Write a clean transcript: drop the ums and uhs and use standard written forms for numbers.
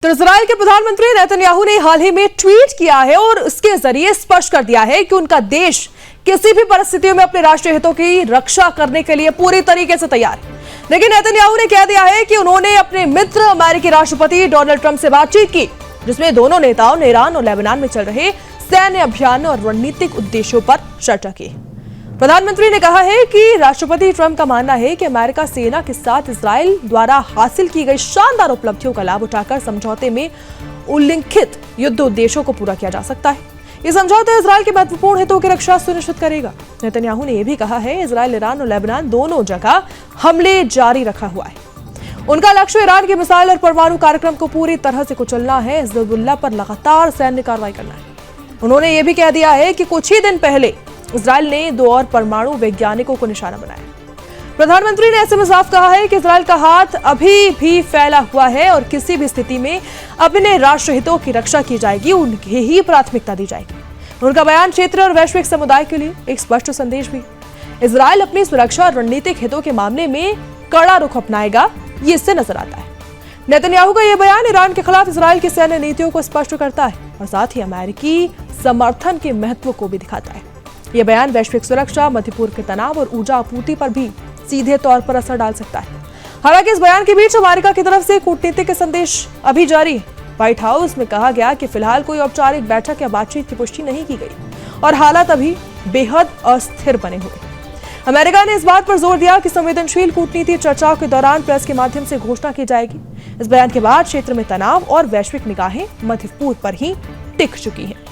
तो इजराइल के प्रधानमंत्री नेतन्याहू ने हाल ही में ट्वीट किया है और इसके जरिए स्पष्ट कर दिया है कि उनका देश किसी भी परिस्थितियों में अपने राष्ट्रीय हितों की रक्षा करने के लिए पूरी तरीके से तैयार है। लेकिन नेतन्याहू ने कह दिया है कि उन्होंने अपने मित्र अमेरिकी राष्ट्रपति डोनाल्ड ट्रंप से बातचीत की, जिसमें दोनों नेताओं ने ईरान और लेबनान में चल रहे सैन्य अभियान और रणनीतिक उद्देश्यों पर चर्चा की। प्रधानमंत्री ने कहा है कि राष्ट्रपति ट्रंप का मानना है कि अमेरिका सेना के साथ इजराइल द्वारा हासिल की गई शानदार उपलब्धियों का लाभ उठाकर समझौते में उल्लिखित युद्ध उद्देश्यों को पूरा किया जा सकता है। ये समझौता इजराइल के महत्वपूर्ण हितों की रक्षा सुनिश्चित करेगा। नेतन्याहू ने यह भी कहा है इजराइल, ईरान और लेबनान दोनों जगह हमले जारी रखा हुआ है। उनका लक्ष्य ईरान के मिसाइल और परमाणु कार्यक्रम को पूरी तरह से कुचलना है, हिजबुल्लाह पर लगातार सैन्य कार्रवाई करना है। उन्होंने ये भी कह दिया है कि कुछ ही दिन पहले इजराइल ने 2 और परमाणु वैज्ञानिकों को निशाना बनाया। प्रधानमंत्री ने ऐसे में साफ कहा है कि इजराइल का हाथ अभी भी फैला हुआ है और किसी भी स्थिति में अपने राष्ट्र हितों की रक्षा की जाएगी, उन्हें ही प्राथमिकता दी जाएगी। उनका बयान क्षेत्र और वैश्विक समुदाय के लिए एक स्पष्ट संदेश भी। इजराइल अपनी सुरक्षा और रणनीतिक हितों के मामले में कड़ा रुख अपनाएगा, ये इससे नजर आता है। नेतन्याहू का यह बयान ईरान के खिलाफ इजराइल की सैन्य नीतियों को स्पष्ट करता है और साथ ही अमेरिकी समर्थन के महत्व को भी दिखाता है। यह बयान वैश्विक सुरक्षा, मध्य पूर्व के तनाव और ऊर्जा आपूर्ति पर भी सीधे तौर पर असर डाल सकता है। हालांकि इस बयान के बीच अमेरिका की तरफ से कूटनीतिक संदेश अभी जारी है। व्हाइट हाउस में कहा गया कि फिलहाल कोई औपचारिक बैठक या बातचीत की पुष्टि नहीं की गई और हालात अभी बेहद अस्थिर बने हुए। अमेरिका ने इस बात पर जोर दिया कि संवेदनशील कूटनीति चर्चाओं के दौरान प्रेस के माध्यम से घोषणा की जाएगी। इस बयान के बाद क्षेत्र में तनाव और वैश्विक निगाहें मध्य पूर्व पर ही टिक चुकी हैं।